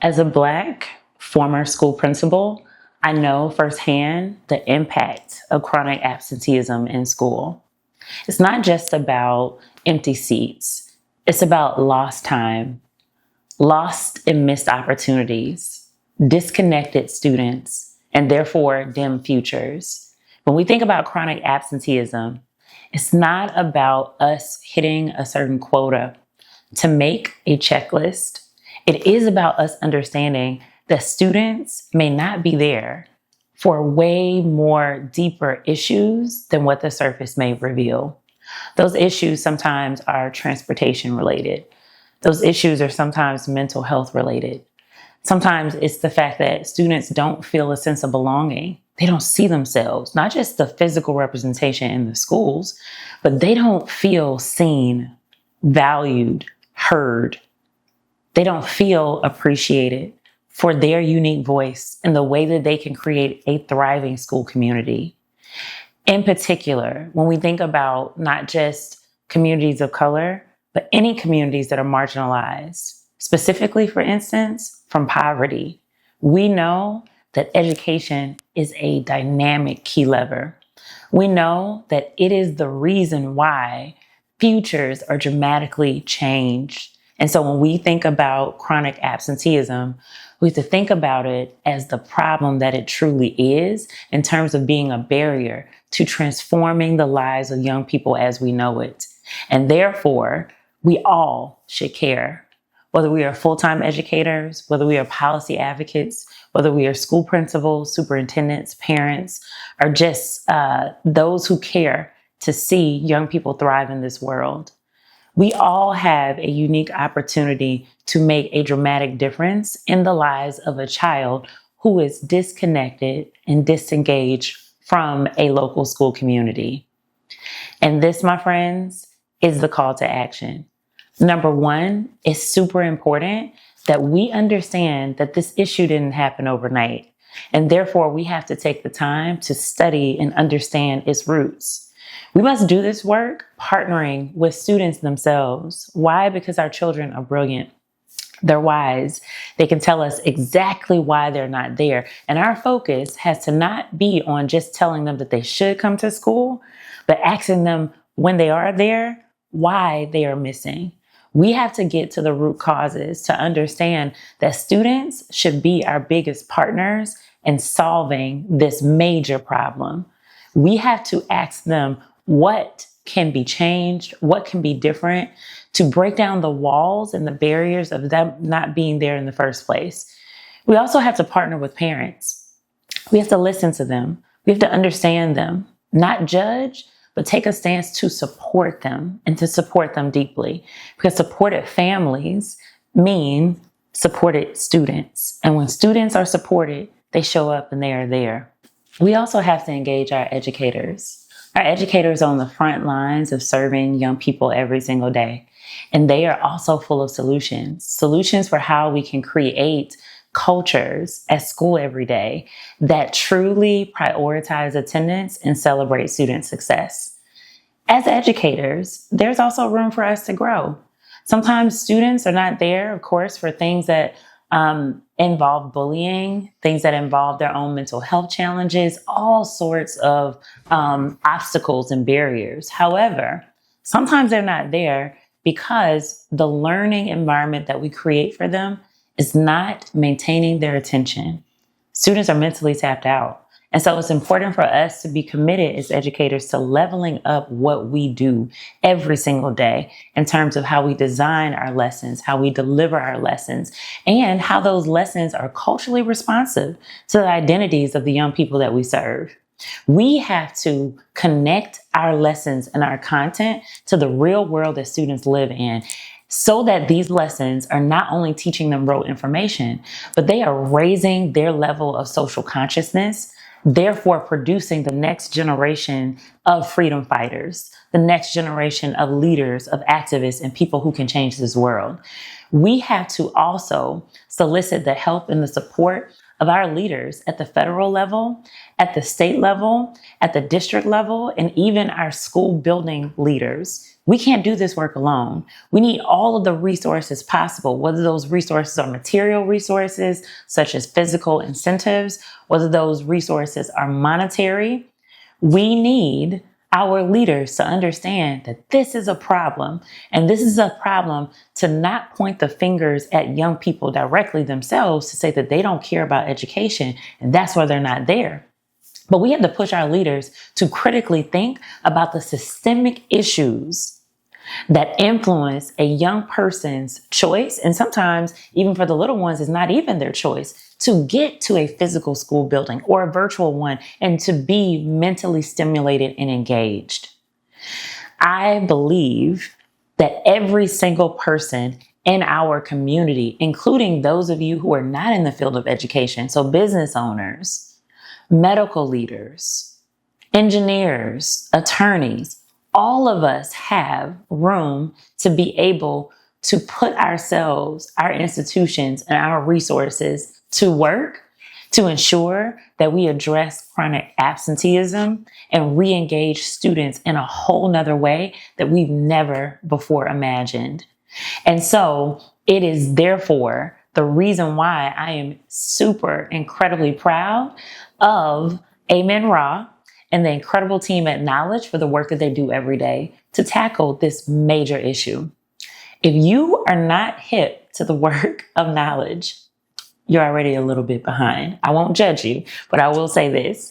As a Black former school principal, I know firsthand the impact of chronic absenteeism in school. It's not just about empty seats, it's about lost time, lost and missed opportunities, disconnected students, and therefore dim futures. When we think about chronic absenteeism, it's not about us hitting a certain quota to make a checklist. It is about us understanding that students may not be there for way more deeper issues than what the surface may reveal. Those issues sometimes are transportation related. Those issues are sometimes mental health related. Sometimes it's the fact that students don't feel a sense of belonging. They don't see themselves, not just the physical representation in the schools, but they don't feel seen, valued, heard. They don't feel appreciated for their unique voice and the way that they can create a thriving school community. In particular, when we think about not just communities of color, but any communities that are marginalized, specifically, for instance, from poverty, we know that education is a dynamic key lever. We know that it is the reason why futures are dramatically changed. And so when we think about chronic absenteeism, we have to think about it as the problem that it truly is in terms of being a barrier to transforming the lives of young people as we know it. And therefore, we all should care, whether we are full-time educators, whether we are policy advocates, whether we are school principals, superintendents, parents, or just those who care to see young people thrive in this world. We all have a unique opportunity to make a dramatic difference in the lives of a child who is disconnected and disengaged from a local school community. And this, my friends, is the call to action. Number one, it's super important that we understand that this issue didn't happen overnight. And therefore, we have to take the time to study and understand its roots. We must do this work partnering with students themselves. Why? Because our children are brilliant. They're wise. They can tell us exactly why they're not there. And our focus has to not be on just telling them that they should come to school, but asking them when they are there, why they are missing. We have to get to the root causes to understand that students should be our biggest partners in solving this major problem. We have to ask them what can be changed, what can be different to break down the walls and the barriers of them not being there in the first place. We also have to partner with parents. We have to listen to them. We have to understand them, not judge, but take a stance to support them and to support them deeply. Because supported families mean supported students. And when students are supported, they show up and they are there. We also have to engage our educators. Our educators are on the front lines of serving young people every single day. And they are also full of solutions for how we can create cultures at school every day that truly prioritize attendance and celebrate student success. As educators, there's also room for us to grow. Sometimes students are not there, of course, for things that involve bullying, things that involve their own mental health challenges, all sorts of obstacles and barriers. However, sometimes they're not there because the learning environment that we create for them is not maintaining their attention. Students are mentally tapped out. And so it's important for us to be committed as educators to leveling up what we do every single day in terms of how we design our lessons, how we deliver our lessons, and how those lessons are culturally responsive to the identities of the young people that we serve. We have to connect our lessons and our content to the real world that students live in, so that these lessons are not only teaching them rote information, but they are raising their level of social consciousness, therefore producing the next generation of freedom fighters, the next generation of leaders, of activists, and people who can change this world. We have to also solicit the help and the support of our leaders at the federal level, at the state level, at the district level, and even our school building leaders. We can't do this work alone. We need all of the resources possible, whether those resources are material resources, such as physical incentives, whether those resources are monetary. We need our leaders to understand that this is a problem, and this is a problem to not point the fingers at young people directly themselves to say that they don't care about education and that's why they're not there. But we have to push our leaders to critically think about the systemic issues that influence a young person's choice. And sometimes, even for the little ones, it's not even their choice to get to a physical school building or a virtual one and to be mentally stimulated and engaged. I believe that every single person in our community, including those of you who are not in the field of education, so business owners, medical leaders, engineers, attorneys, all of us have room to be able to put ourselves, our institutions, and our resources to work to ensure that we address chronic absenteeism and re-engage students in a whole nother way that we've never before imagined. And so it is therefore the reason why I am super incredibly proud of Amen Ra and the incredible team at Knowledge for the work that they do every day to tackle this major issue. If you are not hip to the work of Knowledge, you're already a little bit behind. I won't judge you, but I will say this.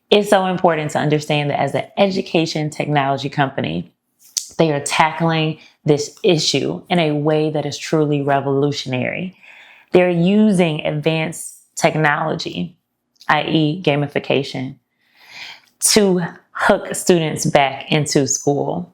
It's so important to understand that as an education technology company, they are tackling this issue in a way that is truly revolutionary. They're using advanced technology, i.e. gamification, to hook students back into school.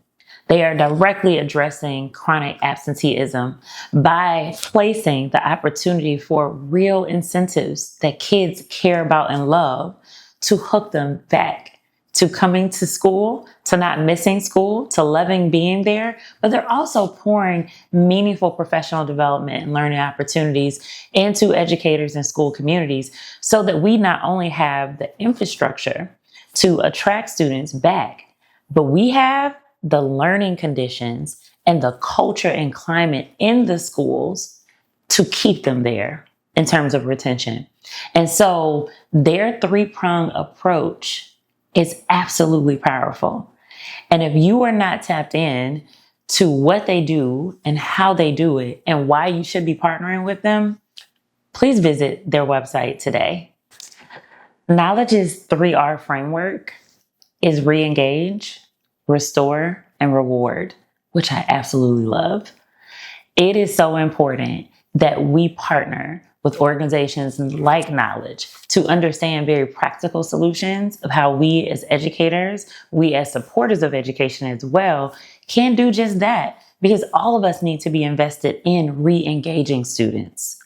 They are directly addressing chronic absenteeism by placing the opportunity for real incentives that kids care about and love to hook them back to coming to school, to not missing school, to loving being there. But they're also pouring meaningful professional development and learning opportunities into educators and school communities so that we not only have the infrastructure to attract students back, but we have the learning conditions and the culture and climate in the schools to keep them there in terms of retention. And so their three-pronged approach is absolutely powerful. And if you are not tapped in to what they do and how they do it and why you should be partnering with them, please visit their website today. Knowledge's 3R framework is re-engage, restore, and reward, which I absolutely love. It is so important that we partner with organizations like Knowledge to understand very practical solutions of how we as educators, we as supporters of education as well, can do just that, because all of us need to be invested in re-engaging students,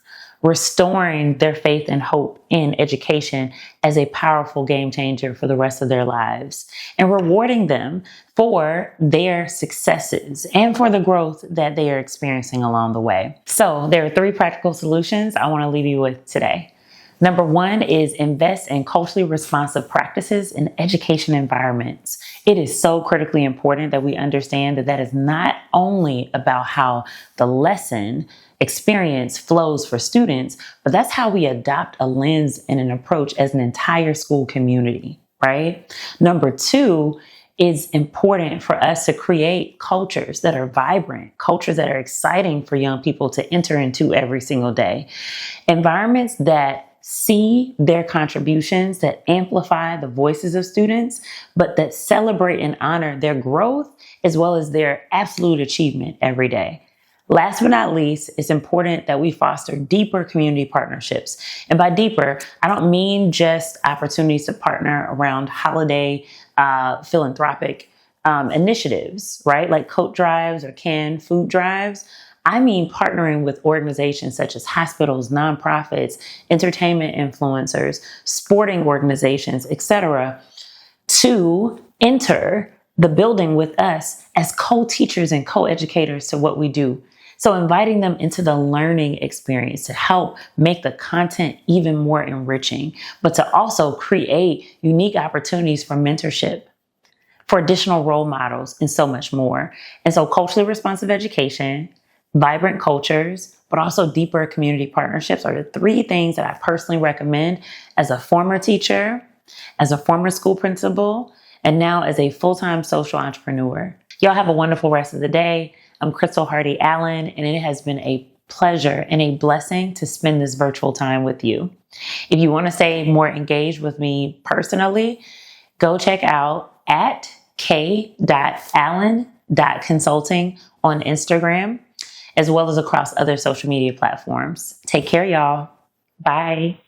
restoring their faith and hope in education as a powerful game changer for the rest of their lives, and rewarding them for their successes and for the growth that they are experiencing along the way. So there are 3 practical solutions I want to leave you with today. Number 1 is invest in culturally responsive practices in education environments. It is so critically important that we understand that that is not only about how the lesson experience flows for students, but that's how we adopt a lens and an approach as an entire school community, right? Number 2, is important for us to create cultures that are vibrant, cultures that are exciting for young people to enter into every single day. Environments that see their contributions, that amplify the voices of students, but that celebrate and honor their growth as well as their absolute achievement every day. Last but not least, it's important that we foster deeper community partnerships. And by deeper, I don't mean just opportunities to partner around holiday philanthropic initiatives, right? Like coat drives or canned food drives. I mean partnering with organizations such as hospitals, nonprofits, entertainment influencers, sporting organizations, etc., to enter the building with us as co-teachers and co-educators to what we do. So inviting them into the learning experience to help make the content even more enriching, but to also create unique opportunities for mentorship, for additional role models, and so much more. And so culturally responsive education, vibrant cultures, but also deeper community partnerships are the three things that I personally recommend as a former teacher, as a former school principal, and now as a full-time social entrepreneur. Y'all have a wonderful rest of the day. I'm Krystal Hardy Allen, and it has been a pleasure and a blessing to spend this virtual time with you. If you want to stay more engaged with me personally, go check out at k.allen.consulting on Instagram, as well as across other social media platforms. Take care, y'all. Bye.